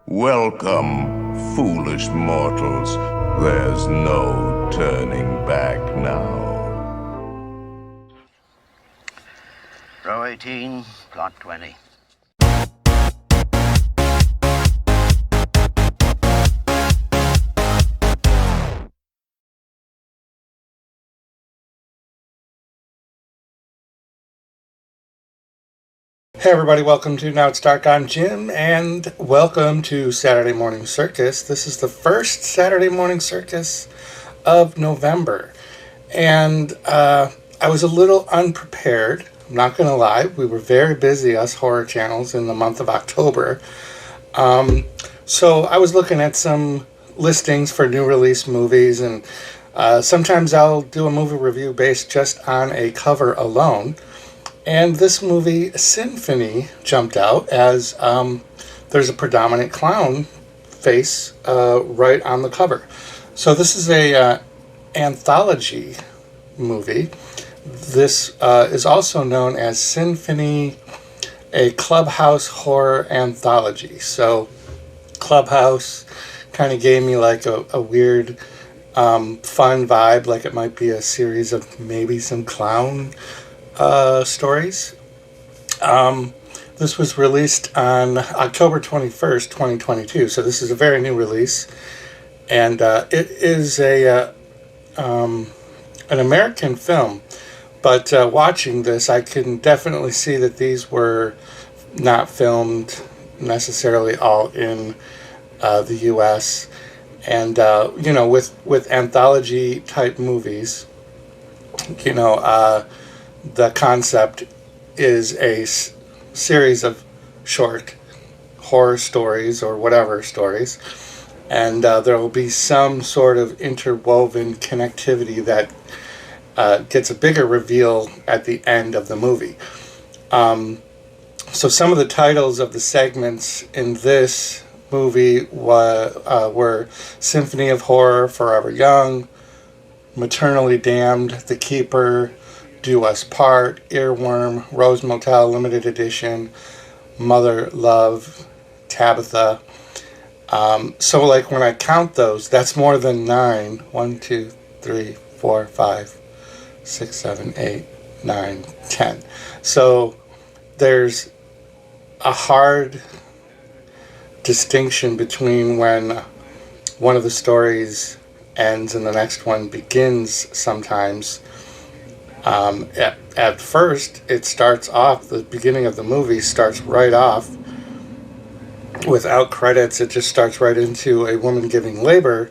Welcome, foolish mortals. There's no turning back now. Row 18, plot 20. Hey everybody, welcome to Now It's Dark. I'm Jim, and welcome to Saturday Morning Circus. This is the first Saturday Morning Circus of November, and I was a little unprepared. I'm not going to lie. We were very busy, us horror channels, in the month of October. So I was looking at some listings for new release movies, and sometimes I'll do a movie review based just on a cover alone. And this movie, Sinphony, jumped out as there's a predominant clown face right on the cover. So this is a anthology movie. This is also known as Sinphony, a Clubhouse horror anthology. So Clubhouse kind of gave me like a weird, fun vibe, like it might be a series of maybe some clown stories. This was released on October 21st, 2022, so this is a very new release, and it is an American film, but watching this, I can definitely see that these were not filmed necessarily all in the U.S., and with anthology type movies, the concept is a series of short horror stories or whatever stories, and there will be some sort of interwoven connectivity that gets a bigger reveal at the end of the movie. So some of the titles of the segments in this movie were Symphony of Horror, Forever Young, Maternally Damned, The Keeper, Do Us Part, Earworm, Rose Motel Limited Edition, Mother Love, Tabitha. So like when I count those, that's more than 9. 1, 2, 3, 4, 5, 6, 7, 8, 9, 10. So there's a hard distinction between when one of the stories ends and the next one begins sometimes. At first, it starts off, the beginning of the movie starts right off without credits. It just starts right into a woman giving labor.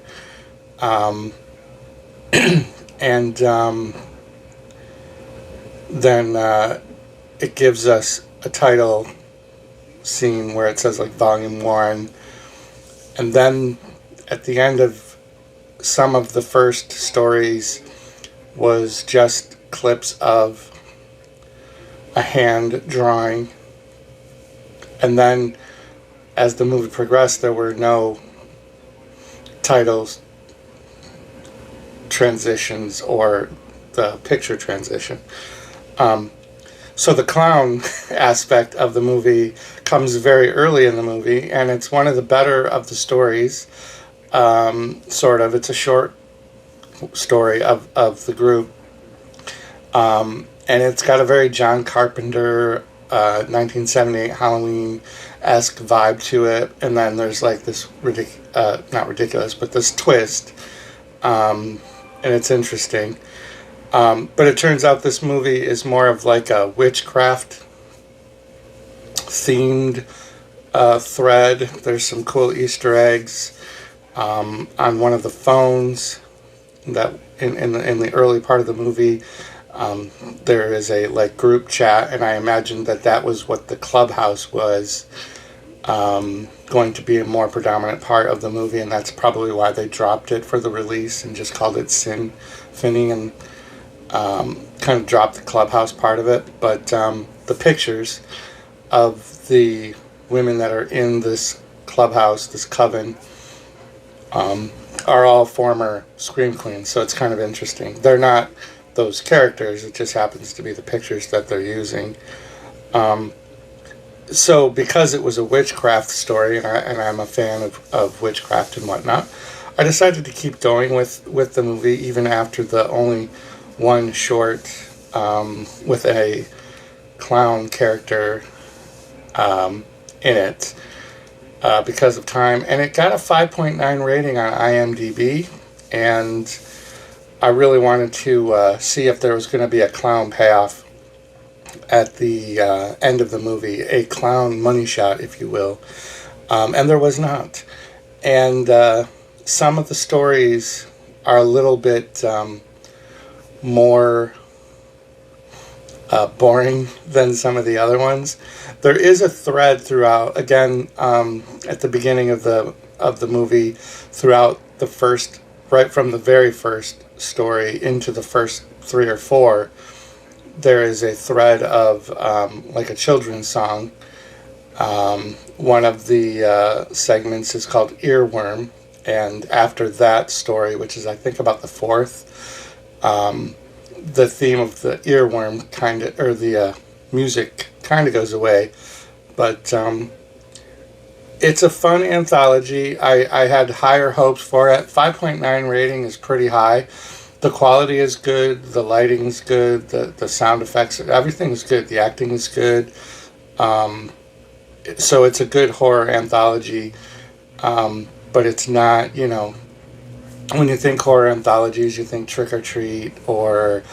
And then it gives us a title scene where it says like Volume 1. And then at the end of some of the first stories was just clips of a hand drawing, and then as the movie progressed there were no titles, transitions, or the picture transition. So the clown aspect of the movie comes very early in the movie, and it's one of the better of the stories. Sort of, it's a short story of the group. And it's got a very John Carpenter 1978 Halloween-esque vibe to it, and then there's like this not ridiculous, but this twist, and it's interesting. But it turns out this movie is more of like a witchcraft themed thread. There's some cool Easter eggs on one of the phones that in the early part of the movie. There is a like group chat, and I imagined that was what the clubhouse was going to be a more predominant part of the movie, and that's probably why they dropped it for the release and just called it Sinphony and kind of dropped the clubhouse part of it. But the pictures of the women that are in this clubhouse, this coven, are all former Scream Queens, so it's kind of interesting. They're not those characters, it just happens to be the pictures that they're using. so because it was a witchcraft story, and I'm a fan of witchcraft and whatnot, I decided to keep going with the movie even after the only one short with a clown character in it because of time. And it got a 5.9 rating on IMDb, and I really wanted to see if there was going to be a clown payoff at the end of the movie, a clown money shot, if you will. And there was not. And some of the stories are a little bit more boring than some of the other ones. There is a thread throughout, again, at the beginning of the movie, throughout the first, right from the very first story into the first 3 or 4, there is a thread of like a children's song. One of the segments is called Earworm, and after that story, which is I think about the 4th, the theme of the earworm kind of, or the music kind of goes away. But it's a fun anthology. I had higher hopes for it. 5.9 rating is pretty high. The quality is good. The lighting is good. The sound effects, everything is good. The acting is good. So it's a good horror anthology. But it's not, you know, when you think horror anthologies, you think Trick or Treat or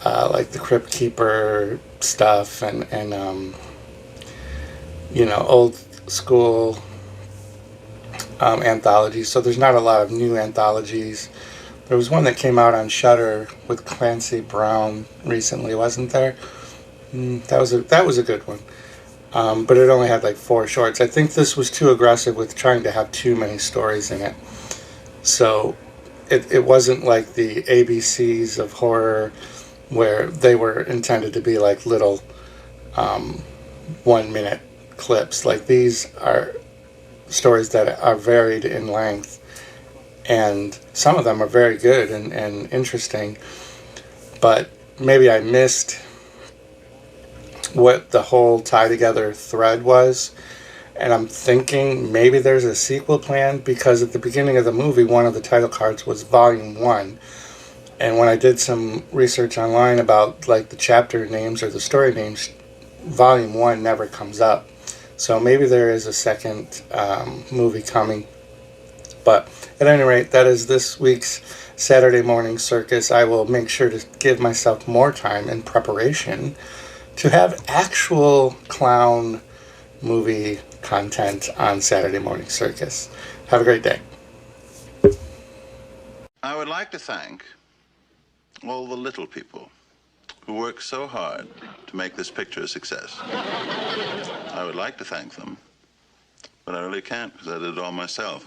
like the Crypt Keeper stuff and you know, old school anthologies. So there's not a lot of new anthologies. There was one that came out on Shudder with Clancy Brown recently, wasn't there? That was a good one. But it only had like 4 shorts. I think this was too aggressive with trying to have too many stories in it. So it wasn't like the ABCs of horror where they were intended to be like little 1-minute clips. Like these are stories that are varied in length, and some of them are very good and interesting. But maybe I missed what the whole tie-together thread was, and I'm thinking maybe there's a sequel planned, because at the beginning of the movie, one of the title cards was Volume 1, and when I did some research online about like the chapter names or the story names, Volume 1 never comes up. So maybe there is a second movie coming. But at any rate, that is this week's Saturday Morning Circus. I will make sure to give myself more time in preparation to have actual clown movie content on Saturday Morning Circus. Have a great day. I would like to thank all the little people who work so hard to make this picture a success. I would like to thank them, but I really can't because I did it all myself.